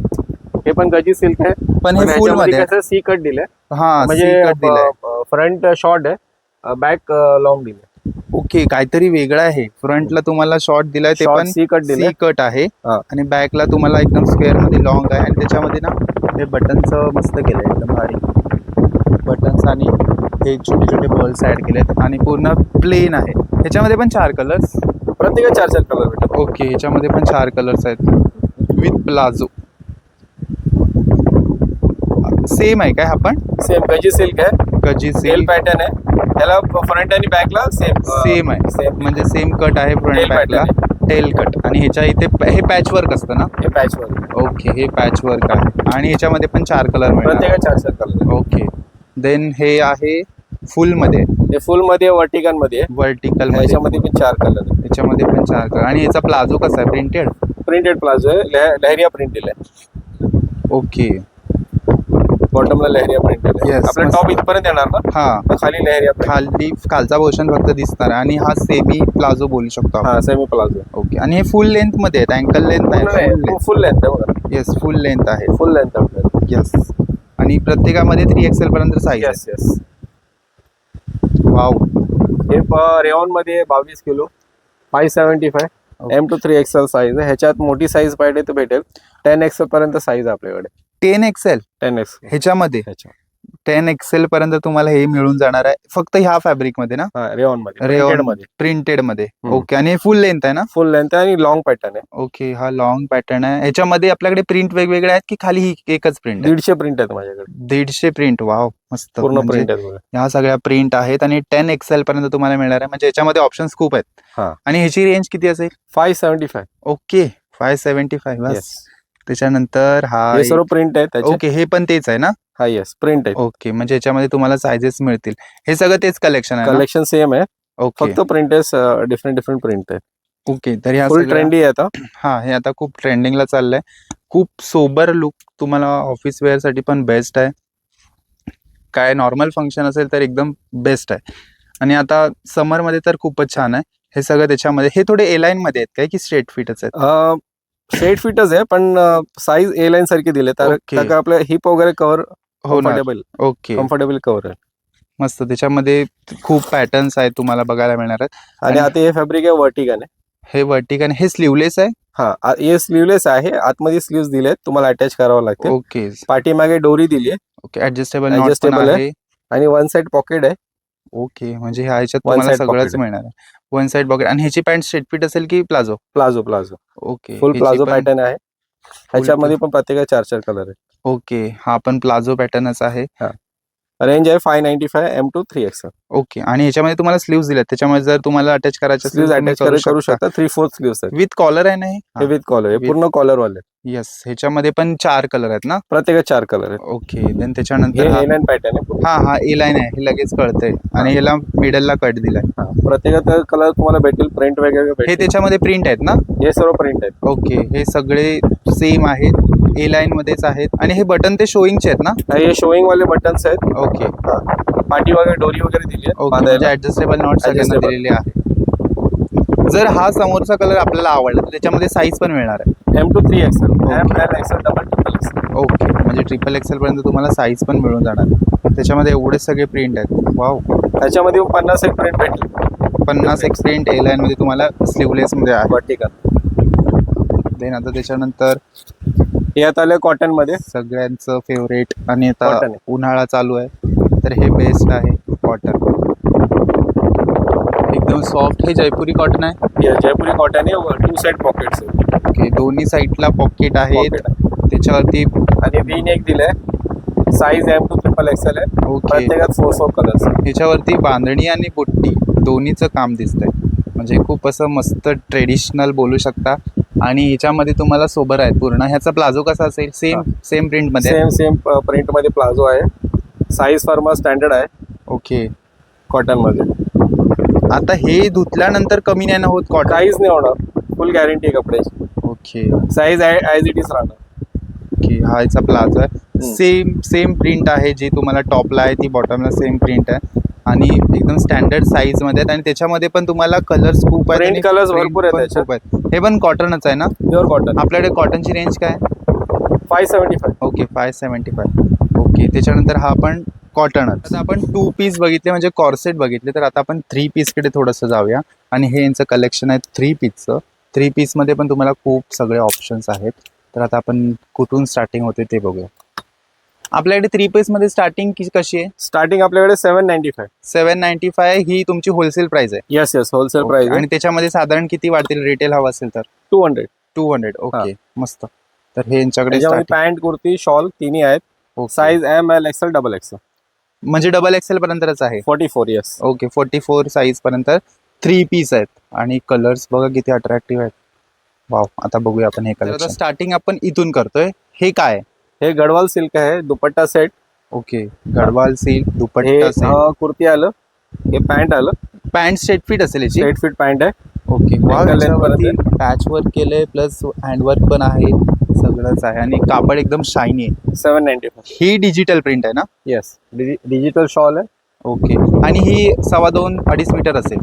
A: हे पण गजी सिल्क आहे,
B: पण हे फुल मध्ये
A: सी कट दिलंय.
B: हा,
A: म्हणजे फ्रंट शॉर्ट आहे, बॅक लॉंग दिलंय.
B: ओके, काहीतरी वेगळं आहे. फ्रंटला तुम्हाला शॉर्ट दिलाय, ते पण
A: सी
B: कट आहे. आणि बॅकला तुम्हाला एकदम स्क्वेअर मध्ये लॉंग आहे. आणि त्याच्यामध्ये ना हे बटन्स मस्त केलंय, एकदम भारी बटन्स. आणि हे छोटे छोटे बॉल्स ऍड केलेत आणि पूर्ण प्लेन आहे. ह्याच्यामध्ये पण 4 कलर्स,
A: प्रत्येक 4 कलर भेटतात.
B: ओके, ह्याच्यामध्ये पण 4 कलर्स आहेत विथ प्लाझो. सेम आहे काय हा पण?
A: सेम गजी सिल्क आहे,
B: गजी
A: टेल
B: सिल्क
A: पॅटर्न आहे. त्याला फ्रंट आणि बॅकला
B: सेम आहे, म्हणजे सेम कट आहे फ्रंट
A: Tail
B: बॅकला, टेल कट. आणि ह्याच्या इथे हे पॅच वर्क असतं ना?
A: हे पॅच वर्क.
B: ओके, हे पॅच वर्क आहे. आणि ह्याच्यामध्ये पण 4 कलर मिळतात.
A: प्रत्येक 4 कलर.
B: ओके, देन हे आहे फुल मध्ये.
A: हे फुल मध्ये वर्टिकल मध्ये.
B: ह्याच्यामध्ये
A: पण 4 कलर.
B: ह्याच्यामध्ये पण 4 कलर. आणि याचा प्लाझो कसा आहे?
A: प्रिंटेड प्लाझो आहे, लहरिया प्रिंटेड आहे.
B: ओके,
A: बॉटमला लहरिया प्रिंटेड आहे.
B: Yes,
A: आपला
B: मस्त.
A: टॉप इथपर्यंत येणार ना,
B: हा,
A: खाली लहरिया print.
B: खालचा पोर्शन फक्त दिसणार. आणि हा सेमी प्लाझो बोलू शकतो आपण.
A: हा, सेमी प्लाझो.
B: ओके, आणि हे फुल लेंथ मध्ये आहेत, अँकल लेंथ नाही,
A: फुल लेंथ आहे बघा.
B: येस, फुल लेंथ आहे.
A: फुल लेंथ आहे.
B: येस, आणि प्रत्येकामध्ये 3XL पर्यंत साईज आहे.
A: येस.
B: वाव.
A: हे रेओन मध्ये 22 kilo, 575 M to 3XL size आहे. ह्याच्यात मोठी साईज पाहिजे तर भेटेल. 10XL पर्यंत साईज आहे आपल्याकडे.
B: 10XL
A: 10XL
B: ह्याच्यामध्ये 10XL पर्यंत तुम्हाला हे मिळून जाणार आहे, फक्त ह्या फॅब्रिक मध्ये ना?
A: रेओन मध्ये,
B: प्रिंटेड मध्ये. ओके, आणि हे फुल लेंथ आहे ना?
A: फुल लेंथ आहे आणि लॉंग पॅटर्न आहे.
B: ओके, हा लॉंग पॅटर्न आहे. ह्याच्यामध्ये आपल्याकडे प्रिंट वेगवेगळे आहेत की खाली ही एकच प्रिंट?
A: 150 प्रिंट आहेत माझ्याकडे.
B: 150 प्रिंट. वाव, मस्त.
A: पूर्ण प्रिंट आहेत.
B: ह्या सगळ्या प्रिंट आहेत आणि 10XL पर्यंत तुम्हाला मिळणार आहे, म्हणजे याच्यामध्ये ऑप्शन्स खूप आहेत. आणि ह्याची रेंज किती असेल?
A: 575.
B: ओके, 575. बस. त्याच्यानंतर हा
A: सर्व प्रिंट आहे.
B: ओके, हे पण तेच आहे ना?
A: हा, येस, प्रिंट आहे.
B: ओके, म्हणजे याच्यामध्ये तुम्हाला सायझेस मिळतील. हे सगळं तेच कलेक्शन आहे?
A: कलेक्शन सेम आहे,
B: ओके,
A: फक्त प्रिंट आहे, डिफरंट प्रिंट आहे.
B: ओके, तर ह्या
A: फुल ट्रेंडी आहे आता.
B: हा, हे आता खूप ट्रेंडिंगला चाललंय. खूप सोबर लुक, तुम्हाला ऑफिस वेअर साठी पण बेस्ट आहे. काय नॉर्मल फंक्शन असेल तर एकदम बेस्ट आहे. आणि आता समर मध्ये तर खूपच छान आहे. हे सगळं त्याच्यामध्ये. हे थोडे ए लाईन मध्ये आहेत काय की स्ट्रेट फिटच आहेत?
A: स्ट्रेट फिटच आहे, पण साईज ए लाईन सारखी दिले, तर आपलं हिप वगैरे कव्हर कम्फर्टेबल कव्हर आहे.
B: मस्त. त्याच्यामध्ये खूप पॅटर्न्स आहेत तुम्हाला बघायला मिळणार आहेत.
A: आणि आता हे फॅब्रिक आहे वर्टिकन आहे.
B: हे वर्टिकन, हे स्लीवलेस आहे?
A: हा, हे स्लीवलेस आहे. आतमध्ये स्लीव्स दिलेत, तुम्हाला अटॅच करावं लागते.
B: ओके,
A: पाठीमागे डोरी दिली आहे.
B: ओके, ऍडजस्टेबल आहे.
A: आणि 1 साइड पॉकेट आहे.
B: ओके, म्हणजे ह्याच्यात तुम्हाला सगळंच मिळणार आहे. 1 साइड पॉकेट. आणि ह्याची पॅन्ट स्ट्रेट फिट असेल की प्लाझो?
A: प्लाझो.
B: ओके,
A: फुल प्लाझो पॅटर्न आहे. ह्याच्यामध्ये पण प्रत्येक 4 कलर आहे.
B: ओके, हा पण प्लाझो पॅटर्नच आहे.
A: रेंज आहे 595 M2 3XL.
B: ओके. आणि ह्याच्यामध्ये तुम्हाला स्लीव्ह दिल्यात, त्याच्यामध्ये जर तुम्हाला अटॅच करायचे असेल
A: स्लीव्ह
B: तर तुम्ही
A: अटॅच करू शकता. 3/4 स्लीव्स आहेत.
B: विथ कॉलर आहे ना
A: हे
B: हे?
A: विथ कॉलर आहे,
B: With-
A: पूर्ण कॉलर वाले.
B: येस. ह्याच्यामध्ये पण 4 कलर आहेत ना?
A: प्रत्येकात 4 कलर आहेत.
B: ओके. देन
A: हे
B: त्याच्यानंतर
A: A9 पॅटर्न आहे पूर्ण.
B: हा ए लाईन आहे, हे लगेच कळतंय. आणि ह्याला मिडलला कट दिलाय.
A: हा, प्रत्येकात कलर तुम्हाला भेटेल, प्रिंट वगैरे
B: हे
A: भेटेल.
B: त्याच्यामध्ये प्रिंट आहेत ना?
A: हे सर्व प्रिंट आहेत.
B: ओके. हे सगळे सेम आहेत, ए लाईन मध्येच आहेत. आणि हे बटन ते शोईंगचे आहेत ना?
A: हे शोईंग वाले बटन्स आहेत.
B: ओके.
A: पाठी वगैरे डोरी वगैरे दिली आहे
B: ओके.
A: बांधायला.
B: म्हणजे ऍडजस्टेबल नॉट सगळ्यांना
A: Adjustable.
B: दिलेले आहे. जर हा समोरचा कलर आपल्याला आवडला तर त्याच्यामध्ये साईज पण मिळणार आहे.
A: M2 3XL, ML XL, double XL.
B: Okay. म्हणजे ट्रिपल एक्सेल पर्यंत तुम्हाला साईज पण मिळून जाणार आहे. त्याच्यामध्ये एवढे सगळे प्रिंट आहेत. वाव.
A: त्याच्यामध्ये 50 एक प्रिंट भेटेल.
B: 50 एक प्रिंट ए लाईन मध्ये तुम्हाला स्लीवलेस मध्ये आहे.
A: वर्टिकल.
B: देन आता त्याच्यानंतर
A: हे आता आले कॉटन मध्ये.
B: सगळ्यांचं फेवरेट. आणि आता
A: Cotton आहे.
B: उन्हाळा चालू आहे तर हे बेस्ट आहे. कॉटन एकदम सॉफ्ट. हे जयपुरी कॉटन आहे.
A: हे जयपुरी कॉटन आहे. 2 साइड पॉकेट्स आहेत.
B: ओके. दोन्ही साईडला पॉकेट आहेत.
A: Pocket आहे.
B: त्याच्यावरती
A: आणि V नेक दिलाय. साईज M2 ट्रिपल XL आहे.
B: ओके.
A: प्रत्येकात 4 कलर्स.
B: ह्याच्यावरती बांधणी आणि बुट्टी दोन्हीचं काम दिसतंय. म्हणजे खूप असं मस्त ट्रेडिशनल बोलू शकता. आणि ह्याच्यामध्ये तुम्हाला सोबर आहेत पूर्ण. ह्याचा प्लाझो कसा असेल? सेम प्रिंट मध्ये.
A: सेम प्रिंट मध्ये प्लाझो आहे. साईज फॉर्मा स्टँडर्ड आहे
B: ओके.
A: कॉटन मध्ये.
B: आता हे धुतल्यानंतर कमी नाही ना होत कॉटन?
A: काहीच नाही होणार. फुल गॅरंटी आहे कपड्याची.
B: Okay.
A: Size as it is राहणार.
B: ओके. हा याचा प्लाझो आहे. सेम प्रिंट आहे. जी तुम्हाला टॉपला आहे ती बॉटमला सेम प्रिंट आहे. आणि एकदम स्टँडर्ड साईज मध्ये आहेत. आणि त्याच्यामध्ये पण तुम्हाला कलर्स खूप आहेत.
A: Print
B: आणि
A: colours
B: print
A: भरपूर आहेत
B: पण
A: त्याच्यात.
B: खूप आहेत. हे पण कॉटनच आहे ना?
A: Pure cotton.
B: आपल्याकडे कॉटनची रेंज काय आहे?
A: 575.
B: ओके. 575. ओके. त्याच्यानंतर हा पण कॉटनच. आता आपण 2 पीस बघितले म्हणजे कॉर्सेट बघितले, तर आता आपण 3 पीसकडे थोडंसं जाऊया. आणि हे यांचं कलेक्शन आहे 3 पीसचं. 3 पीसमध्ये पण तुम्हाला खूप सगळे ऑप्शन्स आहेत. तर आता आपण कुठून स्टार्टिंग होते ते बघूया. आपल्याकडे 3 पीसमध्ये स्टार्टिंग कशी आहे?
A: स्टार्टिंग आपल्याकडे 795.
B: 795 ही तुमची होलसेल प्राइस आहे.
A: Yes wholesale
B: okay.
A: प्राइस.
B: आणि त्याच्यामध्ये साधारण किती वाढतील रिटेल हवं असेल तर?
A: 200.
B: 200. ओके. मस्त. तर हे यांच्याकडे
A: त्याच्यामध्ये पॅन्ट कुर्ती शॉल तिन्ही आहेत. Size ML XL, double XL.
B: म्हणजे डबल एक्सेल पर्यंतच आहे.
A: 44. येस.
B: ओके. 44 साईज पर्यंत 3 पीस आहेत. आणि कलर्स बघा किती अट्रॅक्टिव्ह आहेत. वाव. आता बघूया आपण हे कलर. स्टार्टिंग आपण इथून करतोय. हे काय आहे?
A: हे गडवाल सिल्क आहे. दुपट्टा सेट.
B: ओके. गडवाल सिल्क
A: हे
B: दुपट्टा सेट.
A: कुर्ती आलं. हे पॅन्ट आलं.
B: पॅन्ट स्ट्रेट फिट असेल याची?
A: स्ट्रेट फिट पॅन्ट आहे.
B: ओके.
A: Ankle length पर्यंत.
B: पॅच वर्क केलंय प्लस हँडवर्क पण आहे. सगळंच आहे. आणि कापड एकदम शायनी आहे.
A: 795.
B: ही डिजिटल प्रिंट आहे ना?
A: येस. डिजिटल शॉल आहे.
B: ओके. आणि ही 2.5-2.5 मीटर असेल?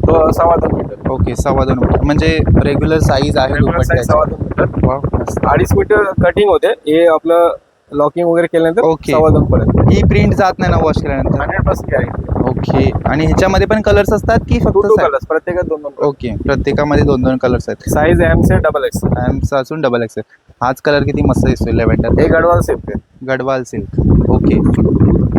A: तो 2.5 मीटर.
B: ओके. 2.5 मीटर म्हणजे रेग्युलर साईज आहे दुपट्ट्याची.
A: 2.5 मीटर.
B: वाव, मस्त.
A: 2.5 मीटर कटिंग होते. हे आपलं लॉकिंग वगैरे केल्यानंतर
B: Okay.
A: 2.5 पर्यंत.
B: ही प्रिंट जात नाही ना वॉश केल्यानंतर?
A: 100% गॅरंटी.
B: ओके. आणि ह्याच्यामध्ये पण कलर्स असतात की फक्त
A: 2 कलर्स. प्रत्येकात 2.
B: ओके. प्रत्येकामध्ये 2 कलर्स आहेत.
A: साईज M से डबल XL.
B: एमचा असून डबल एक्सेल. हाच कलर किती मस्त दिसतोय लेव्हेंडर.
A: हे गडवाल सिल्क आहे.
B: गडवाल सिल्क. ओके.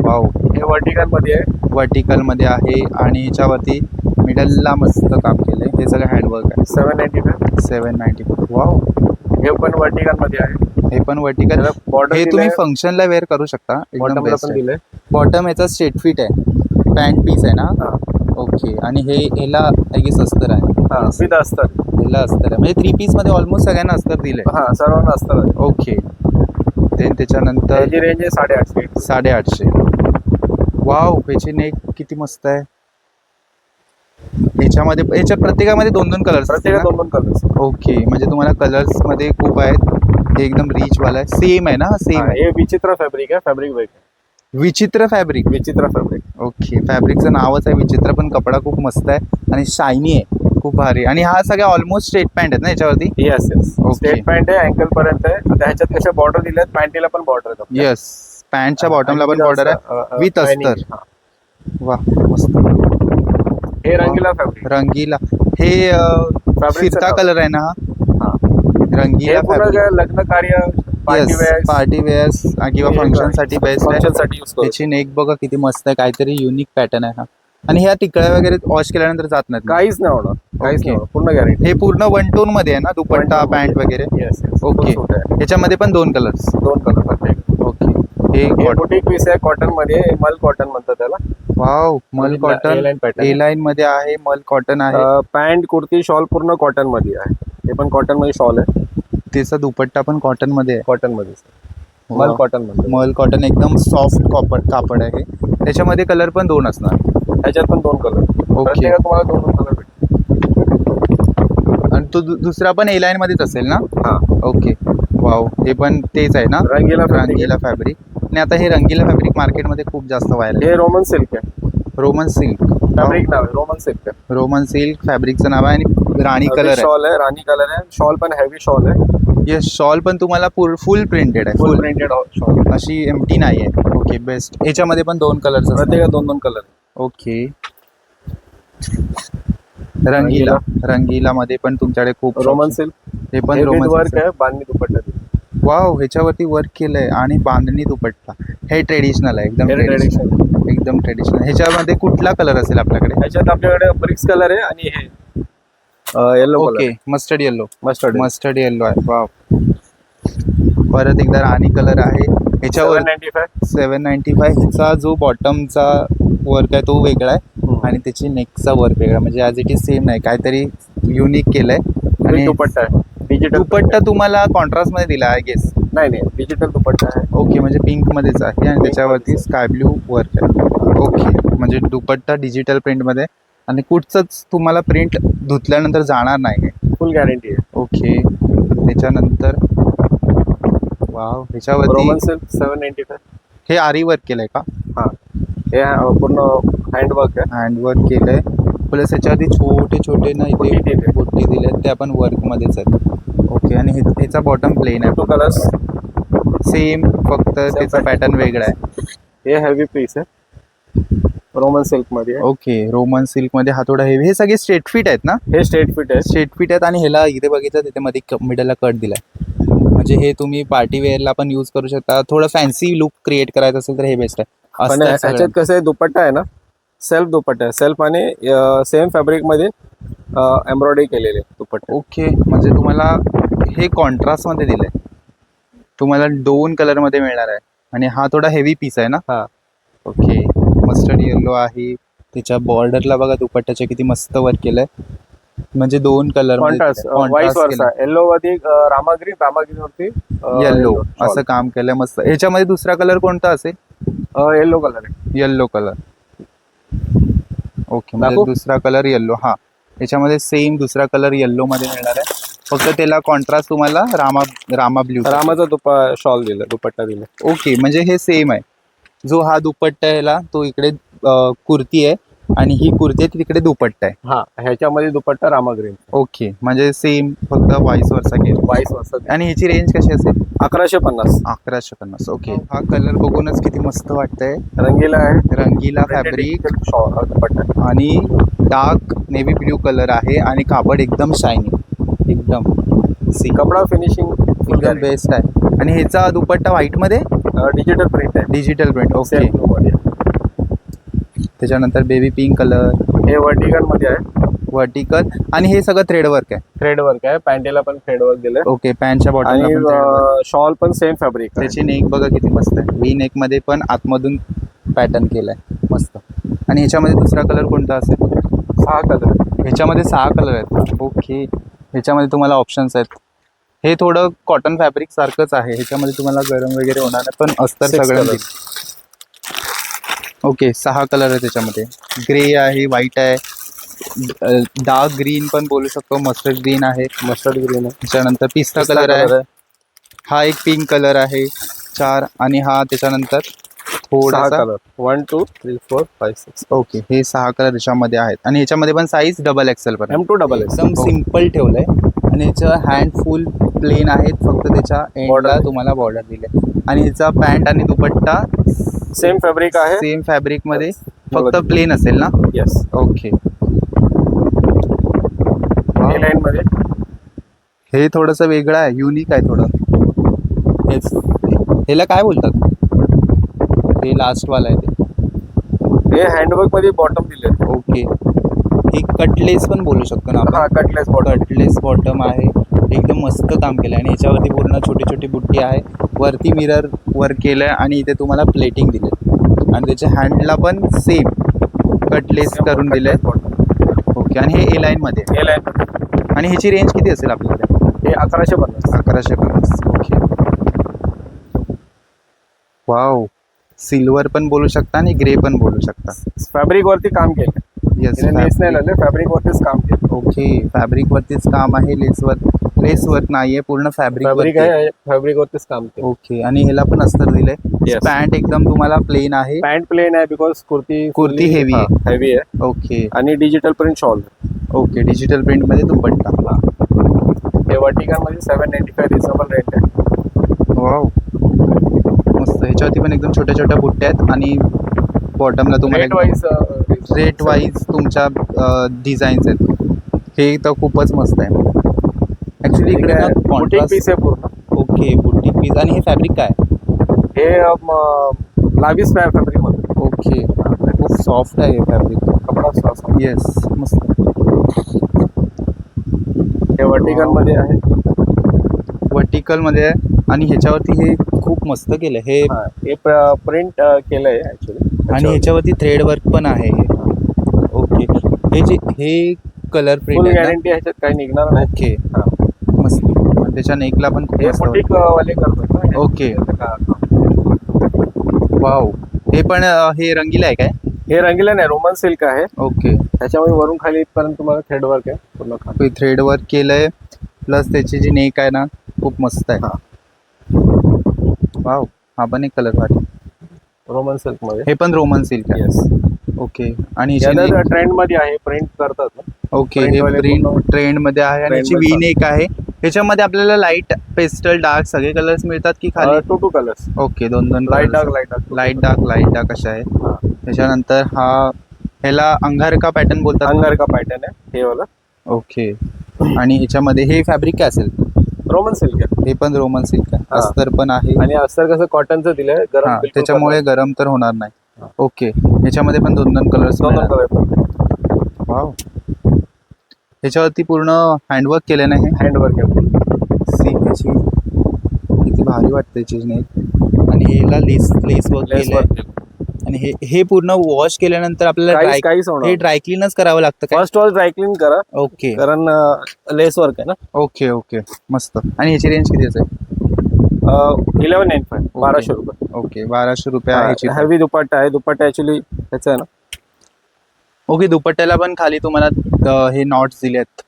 B: वाव.
A: हे वर्टिकल मध्ये आहे.
B: वर्टिकल मध्ये आहे. आणि ह्याच्यावरती मिडलला मस्त काम केलंय. हे सगळं हँडवर्क आहे.
A: 795.
B: 795. वाव.
A: हे पण वर्टिकल मध्ये आहे.
B: हे पण वर्टिकल.
A: बॉर्डर
B: हे तुम्ही फंक्शनला वेअर करू शकता.
A: बॉटमला पण दिलंय.
B: बॉटम याचा स्ट्रेट फिट आहे. पॅन्ट पीस आहे ना?
A: हा.
B: ओके. आणि हे ह्याला आय गेस अस्तर आहे.
A: हा. विथ अस्तर.
B: ह्याला अस्तर आहे. म्हणजे 3 पीस मध्ये ऑलमोस्ट सगळ्यांना अस्तर दिलंय.
A: हा. सर्वांना अस्तर आहे.
B: ओके. देन त्याच्यानंतर
A: त्याची रेंज आहे 850.
B: 850. वाव. ह्याची नेक किती मस्त आहे. ह्याच्या प्रत्येकामध्ये 2 कलर्स.
A: प्रत्येकात 2 कलर्स.
B: ओके. म्हणजे तुम्हाला कलर्स मध्ये खूप आहेत. हे एकदम रिच वाला आहे. सेम आहे ना? सेम आहे.
A: हे विचित्र फॅब्रिक आहे. फॅब्रिक वेग.
B: विचित्र फॅब्रिक.
A: विचित्र फॅब्रिक.
B: ओके. फॅब्रिकचं नावच आहे विचित्र, पण कपडा खूप मस्त आहे आणि शायनी आहे. खूप भारी. आणि हा सगळ्या ऑलमोस्ट स्ट्रेट पॅन्ट आहेत ना याच्यावरती?
A: येस.
B: Okay.
A: स्ट्रेट पॅन्ट आहे. अँकल पर्यंत आहे. आता ह्याच्यात कशा बॉर्डर दिल्यात. पॅन्टीला पण बॉर्डर आहे.
B: येस. पॅन्टच्या बॉटमला पण बॉर्डर आहे विथ अस्तर. वा. मस्त.
A: हे रंगीला फॅब्रिक.
B: रंगीला. हे फिरता कलर आहे ना हा? रंगीला फॅब्रिक.
A: लग्न कार्य, पार्टी वेअर,
B: पार्टी वेअर्स किंवा फंक्शन साठी बेस्ट आहे.
A: फंक्शन साठी यूज करू.
B: त्याची नेक बघा किती मस्त आहे. काहीतरी युनिक पॅटर्न आहे हा. आणि ह्या टिकळ्या वगैरे वॉश केल्यानंतर जात नाहीत ना?
A: काहीच नाही होणार. काहीच
B: Okay.
A: नाही होणार. पूर्ण गॅरंटी.
B: हे पूर्ण 1 टोन मध्ये आहे ना? दुपट्टा पॅन्ट वगैरे.
A: येस.
B: Okay. ह्याच्यामध्ये पण 2 कलर्स.
A: 2 कलर प्रत्येक.
B: ओके. हे
A: बुटीक पीस आहे कॉटन मध्ये, मल कॉटन म्हणतात त्याला.
B: वाव, मल कॉटन ए लाईन मध्ये आहे, मल कॉटन आहे.
A: पॅन्ट कुर्ती शॉल पूर्ण कॉटन मध्ये आहे. हे पण कॉटन मध्ये शॉल आहे.
B: त्याचा दुपट्टा पण कॉटन मध्ये आहे.
A: कॉटन मध्ये मल कॉटन मध्ये.
B: मल कॉटन एकदम सॉफ्ट कापड आहे. त्याच्यामध्ये कलर पण 2 असणार.
A: ह्याच्यात पण 2 कलर.
B: ओके,
A: तुम्हाला 2 कलर भेटतील.
B: आणि तो दुसरा पण ए लाईन मध्येच असेल ना?
A: हा.
B: ओके, वाव, हे पण तेच आहे ना? रंगीला फॅब्रिक. आणि आता हे रंगीला फॅब्रिक मार्केटमध्ये खूप जास्त व्हायरल.
A: हे रोमन सिल्क आहे.
B: रोमन सिल्क
A: फॅब्रिक नाव आहे रोमन सिल्क आहे.
B: रोमन सिल्क फॅब्रिकचं नाव आहे. आणि राणी कलर आहे.
A: शॉल आहे, राणी कलर आहे. शॉल पण हेवी शॉल आहे.
B: येस, शॉल पण तुम्हाला फुल प्रिंटेड आहे.
A: फुल प्रिंटेड शॉल,
B: अशी एम्प्टी नाही आहे. Okay, best. याच्यामध्ये पण 2 कलर्स असतात.
A: प्रत्येक 2 कलर.
B: ओके, रंगीला मध्ये पण तुमच्याकडे खूप
A: रोमन सिल्क.
B: हे पण रोमन
A: वर्क आहे, बांधणी दुपट्टा.
B: वाव, ह्याच्यावरती वर्क केलंय आणि बांधणी दुपट्टा. हे ट्रेडिशनल आहे, एकदम ट्रेडिशनल. ह्याच्यामध्ये कुठला कलर असेल आपल्याकडे?
A: ह्याच्यात आपल्याकडे ब्रिक्स कलर आहे आणि हे येलो.
B: ओके, मस्टर्ड येल्लो आहे. वाव, परत एकदा राणी कलर आहे. ह्याच्यावर 795 चा जो बॉटमचा वर्क आहे तो वेगळा आहे आणि त्याची नेकचा वर्क वेगळा, म्हणजे ॲज इट इज सेम नाही, काहीतरी युनिक केलंय. आणि
A: दुपट्टा आहे डिजिटल.
B: दुपट्टा तुम्हाला कॉन्ट्रास्ट मध्ये दिला आहे गेस?
A: नाही, डिजिटल दुपट्टा आहे.
B: ओके, म्हणजे पिंक मध्येच आहे आणि त्याच्यावरती स्काय ब्लू वर्क आहे. ओके, म्हणजे दुपट्टा डिजिटल प्रिंट मध्ये आणि कुठचंच तुम्हाला प्रिंट धुतल्यानंतर जाणार नाही.
A: फुल गॅरंटी आहे.
B: ओके, त्याच्यानंतर वाव, ह्याच्यावरती
A: रोमन सिल्क 795.
B: हे आरी वर्क केलंय का?
A: हा, हे पूर्ण हँडवर्क आहे.
B: हँडवर्क केलंय. प्लस ह्याच्यावरती छोटे ना इथे बुट्टी दिले, ते आपण वर्क मध्येच आहेत. ओके, आणि ह्याचा बॉटम प्लेन आहे.
A: 2 कलर्स
B: सेम, फक्त त्याचा पॅटर्न वेगळा आहे.
A: हे हेवी पीस आहे, रोमन सिल्क मध्ये.
B: ओके, रोमन सिल्क मध्ये हा थोडा हेवी. हे सगळे स्ट्रेट फिट आहेत ना?
A: हे स्ट्रेट फिट
B: आहेत. आणि ह्याला इथे बघितलं तिथे मध्ये मिडलला कट दिलाय, म्हणजे हे तुम्ही पार्टी वेअरला पण यूज करू शकता. थोडं फॅन्सी लुक क्रिएट करायचं असेल तर हे बेस्ट आहे.
A: पण ह्याच्यात कसं आहे, दुपट्टा आहे ना, सेल्फ दुपट्टा आहे. सेल्फ आणि सेम फॅब्रिक मध्ये एम्ब्रॉयडरी केलेले दुपट्टे.
B: ओके, म्हणजे तुम्हाला हे कॉन्ट्रास्ट मध्ये दिलंय. तुम्हाला 2 कलर मध्ये मिळणार आहे. आणि हा थोडा हेवी पीस आहे ना?
A: हा.
B: ओके, मस्टर्ड येल्लो आहे. त्याच्या बॉर्डरला बघा दुपट्ट्याच्या किती मस्त वर्क केलंय, म्हणजे 2 कलर
A: येल्लो वरती रामाग्रीन वरती
B: येल्लो असं काम केलंय मस्त. ह्याच्यामध्ये दुसरा कलर कोणता असेल?
A: येल्लो कलर आहे.
B: Yellow colour. ओके, म्हणजे दुसरा कलर येल्लो. हा, याच्यामध्ये सेम दुसरा कलर येल्लो मध्ये मिळणार आहे, फक्त त्याला कॉन्ट्रास्ट तुम्हाला रामा ब्ल्यू,
A: रामाचा शॉल दिला, दुपट्टा दिला.
B: ओके, म्हणजे हे सेम आहे. जो हा दुपट्टा आहे तो इकडे कुर्ती आहे आणि ही कुर्ती आहे तिकडे दुपट्टा आहे.
A: हा, ह्याच्यामध्ये दुपट्टा रामाग्रीन.
B: ओके, म्हणजे सेम, फक्त वाईस वर्सा. आणि ह्याची रेंज कशी असेल?
A: 1150.
B: ओके, हा कलर बघूनच किती मस्त वाटतंय.
A: रंगीला आहे,
B: रंगीला फॅब्रिक
A: दुपट्टा
B: आणि डार्क नेव्ही ब्ल्यू कलर आहे आणि कापड एकदम शायनिंग, एकदम
A: कपडा फिनिशिंग
B: एकदम बेस्ट आहे. आणि ह्याचा दुपट्टा व्हाईट मध्ये
A: डिजिटल प्रिंट आहे.
B: Digital print. ओके, त्याच्यानंतर बेबी पिंक कलर.
A: हे वर्टिकल मध्ये आहे.
B: वर्टिकल. आणि हे सगळं थ्रेड वर्क
A: आहे. पॅन्टेला पण थ्रेड वर्क दिलंय.
B: ओके, पॅन्टच्या बॉटमला
A: शॉल पण सेम फॅब्रिक.
B: त्याची नेक बघा किती मस्त आहे. व्ही नेक मध्ये पण आतमधून पॅटर्न केलाय मस्त. आणि ह्याच्यामध्ये दुसरा कलर कोणता असेल?
A: 6 कलर.
B: ह्याच्यामध्ये 6 कलर आहेत. ओके, ह्याच्यामध्ये तुम्हाला ऑप्शन्स आहेत. हे थोडं कॉटन फॅब्रिक सारखंच आहे. ह्याच्यामध्ये तुम्हाला गरम वगैरे होणार नाही, पण अस्तर सगळं. ओके, 6 कलर आहे त्याच्यामध्ये. ग्रे आहे, व्हाईट आहे, डार्क ग्रीन पण बोलू शकतो, मस्टर्ड ग्रीन आहे. त्याच्यानंतर पिस्ता कलर आहे. हा एक पिंक कलर आहे. 4. आणि हा त्याच्यानंतर थोडासा
A: 1 2 3 4 5 6.
B: ओके, हे 6 कलर त्याच्यामध्ये आहेत. आणि ह्याच्यामध्ये पण साईज XXL पण
A: M2
B: एकदम सिम्पल ठेवलंय. आणि ह्याचं हँड फुल प्लेन आहेत, फक्त त्याच्या एंडला तुम्हाला बॉर्डर दिले. आणि ह्याचा पॅन्ट आणि दुपट्टा
A: सेम फॅब्रिक आहे.
B: सेम फॅब्रिक मध्ये, फक्त प्लेन असेल ना?
A: येस.
B: ओके,
A: लाईन मध्ये
B: हे थोडंसं वेगळं आहे, युनिक आहे थोडं. हेच ह्याला काय बोलतात? हे लास्ट वाला आहे
A: हे हँडवर्क मध्ये बॉटम दिले.
B: ओके, हे कटलेस पण बोलू शकतो ना आपण?
A: कटलेस
B: बॉटम आहे. एकदम मस्त काम केलं. आणि ह्याच्यावरती पूर्ण छोटी छोटी बुट्टी आहे. वरती मिरर वर्क केलंय आणि इथे तुम्हाला प्लेटिंग दिले आणि त्याच्या हँडला पण सेम कटलेस करून दिले. ओके, आणि हे ए लाईन मध्ये
A: हे लाईन
B: आणि ह्याची रेंज किती असेल आपल्याकडे?
A: हे 1150.
B: 1150. ओके. वाव, सिल्वर पण बोलू शकता आणि ग्रे पण बोलू शकता.
A: फॅब्रिक वरती काम केलं.
B: येस,
A: लेस नाही लावले, फॅब्रिक वरतीच काम केलं.
B: ओके. फॅब्रिक वरतीच काम आहे, लेस वर्क नाहीये, पूर्ण फॅब्रिक
A: फॅब्रिक आहे, फॅब्रिक वरतीच काम केलं.
B: ओके. आणि ह्याला पण अस्तर दिले.
A: Yes.
B: पॅन्ट एकदम तुम्हाला प्लेन आहे.
A: पॅन्ट प्लेन आहे बिकॉज कुर्ती
B: heavy आहे.
A: हेवी आहे
B: ओके.
A: आणि digital print shawl.
B: Okay, digital print मध्ये दुपट्टा.
A: हे वर्टिकल मध्ये 795 रिजनेबल रेट आहे.
B: वाव, मस्त. ह्याच्यावरती पण एकदम छोट्या छोट्या बुट्ट्या आहेत आणि बॉटमला तुम्हाला रेट वाईज तुमच्या डिझाईन्स आहेत. हे तर खूपच मस्त आहे. ऍक्च्युली इकडे ना
A: बुटीक
B: कॉन्ट्रास्ट.
A: पीस आहे पूर्ण.
B: Okay, boutique piece. आणि हे फॅब्रिक काय?
A: हे लाविस फॅब्रिक मध्ये.
B: ओके, खूप सॉफ्ट आहे फॅब्रिक.
A: कपडा सॉफ्ट.
B: येस, मस्त.
A: हे वर्टिकल मध्ये आहे.
B: वर्टिकल मध्ये आहे आणि ह्याच्यावरती हे खूप मस्त केलं हे.
A: हे प्रिंट केलंय ऍक्च्युली
B: आणि ह्याच्यावरती थ्रेड वर्क पण आहे. ओके, हे कलर
A: फुल
B: प्रिंट आहे ना?
A: गॅरंटी ह्याच्यात काही निघणार नाही.
B: ओके, मस्त. आणि त्याच्या नेकला पण खूप
A: हे
B: मस्त.
A: बुटीक वाले करतात ना.
B: ओके. वाव, हे पण हे रंगीला आहे काय?
A: हे रंगीला नाही, रोमन सिल्क आहे.
B: ओके.
A: त्याच्यामुळे वरून खाली इथपर्यंत तुम्हाला थ्रेड वर्क आहे पूर्ण खाली.
B: थ्रेड वर्क केलंय प्लस त्याची जी नेक आहे ना खूप मस्त आहे. वाव, हा पण एक कलर भारी.
A: रोमन सिल्क मध्ये.
B: हे पण रोमन सिल्क आहे.
A: येस.
B: ओके. आणि
A: ट्रेंड मध्ये आहे, प्रिंट करतात ना.
B: ओके,
A: print
B: हे
A: वाले
B: प्रिंट
A: पूर्ण
B: ट्रेंड मध्ये आहे आणि
A: trend
B: याची
A: मध्ये
B: वी नेक आहे. ह्याच्यामध्ये आपल्याला लाईट, पेस्टल, डार्क सगळे कलर्स मिळतात की खाली?
A: 2 कलर्स.
B: ओके, दोन
A: लाईट डार्क
B: लाईट डार्क अशा आहे. त्याच्यानंतर ह्याला अंगारका पॅटर्न बोलतात.
A: अंगार का पॅटर्न आहे हे वाला.
B: ओके. आणि ह्याच्यामध्ये हे फॅब्रिक काय असेल?
A: रोमन सिल्क आहे.
B: हे पण रोमन सिल्क आहे.
A: हा.
B: अस्तर पण आहे.
A: आणि अस्तर कसं कॉटनचं दिलंय, गरम
B: हा,
A: बिलकुल
B: त्याच्यामुळे
A: करणार
B: गरम तर होणार नाही.
A: हा.
B: ओके. ह्याच्यामध्ये पण दोन कलर्स.
A: नाही. 2 कलर.
B: वाव, ह्याच्यावरती पूर्ण हँडवर्क केलं नाही.
A: हँडवर्क आहे.
B: सी, ह्याची किती भारी वाटते त्याची नेक. आणि ह्याला लेस वर्क
A: लेस
B: केलंय.
A: वर्क.
B: आणि हे पूर्ण वॉश केल्यानंतर आपल्याला
A: काहीच
B: हे
A: होणार.
B: ड्राय क्लीनच करावं लागतं काय?
A: फर्स्ट वॉश ड्राय क्लीन करा
B: ओके.
A: कारण लेस वर्क आहे ना.
B: ओके, मस्त. आणि ह्याची रेंज किती असेल?
A: 1195, 1200 रुपये.
B: ओके, 1200 रुपये आहे ह्याची.
A: हेवी दुपट्टा आहे. दुपट्टा ऍक्च्युली त्याचा आहे ना.
B: ओके, दुपट्ट्याला पण खाली तुम्हाला हे नॉट्स दिलेत.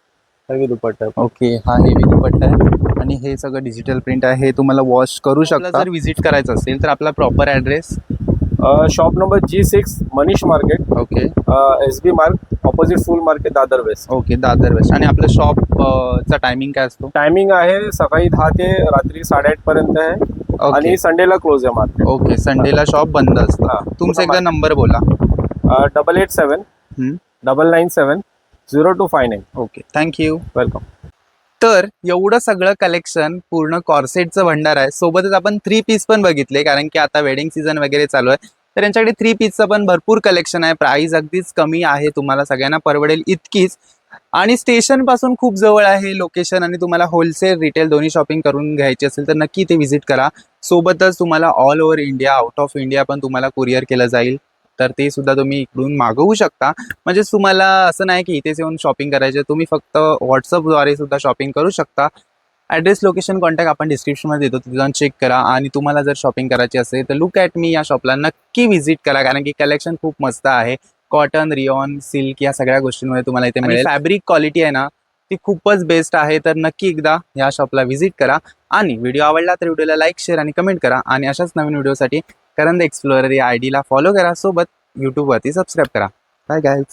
A: हेवी दुपट्टा आहे.
B: ओके, हा हेवी दुपट्टा आहे आणि हे सगळं डिजिटल प्रिंट आहे. हे तुम्हाला वॉश करू शकता. जर व्हिजिट करायचं असेल तर आपला proper address?
A: Shop number G6, Manish market.
B: Okay.
A: SB mark, opposite फुल market, Dadar west.
B: Okay, Dadar west. आणि आपलं शॉप चा टायमिंग काय असतो?
A: टायमिंग आहे सकाळी 10 ते रात्री 8:30 पर्यंत आहे आणि संडेला क्लोज आहे मार्केट.
B: ओके, संडेला शॉप बंद असतं. तुमचा एकदा नंबर बोला.
A: 887 997 0259.
B: Okay, thank you.
A: वेलकम.
B: तर एवढं सगळं कलेक्शन पूर्ण कॉर्सेटचं भंडार आहे. सोबतच आपण 3 पीस पण बघितले, कारण की आता वेडिंग सीझन वगैरे चालू आहे. तर यांच्याकडे 3 पीसचं पण भरपूर कलेक्शन आहे. प्राइस अगदीच कमी आहे, तुम्हाला सगळ्यांना परवडेल इतकीच. आणि स्टेशन पासून खूप जवळ आहे लोकेशन. आणि तुम्हाला होलसेल रिटेल दोन्ही शॉपिंग करून घ्यायची असेल तर नक्की ते व्हिजिट करा. सोबतच तुम्हाला all over India, out of India पण तुम्हाला कुरिअर केलं जाईल. तर ते सुद्धा तुम्ही इकडून मागवू शकता. म्हणजे तुम्हाला असं नाही की इथेच येऊन शॉपिंग करायचे, तुम्ही फक्त व्हॉट्सअपद्वारे सुद्धा शॉपिंग करू शकता. ॲड्रेस, लोकेशन, कॉन्टॅक्ट आपण डिस्क्रिप्शनमध्ये देतो, तिथे जाऊन चेक करा. आणि तुम्हाला जर शॉपिंग करायची असेल तर लुक ॲट मी या शॉपला नक्की व्हिजिट करा, कारण की कलेक्शन खूप मस्त आहे. कॉटन, रिऑन, सिल्क या सगळ्या गोष्टींमध्ये तुम्हाला इथे मिळेल. फॅब्रिक क्वालिटी आहे ना ती खूपच बेस्ट आहे. तर नक्की एकदा या शॉपला व्हिजिट करा. आणि व्हिडिओ आवडला तर व्हिडिओला लाईक, शेअर आणि कमेंट करा. आणि अशाच नवीन व्हिडिओसाठी करंद एक्सप्लोरर या ID ला फॉलो करा. सोबत यूट्यूबवरती सबस्क्राईब करा. Bye guys.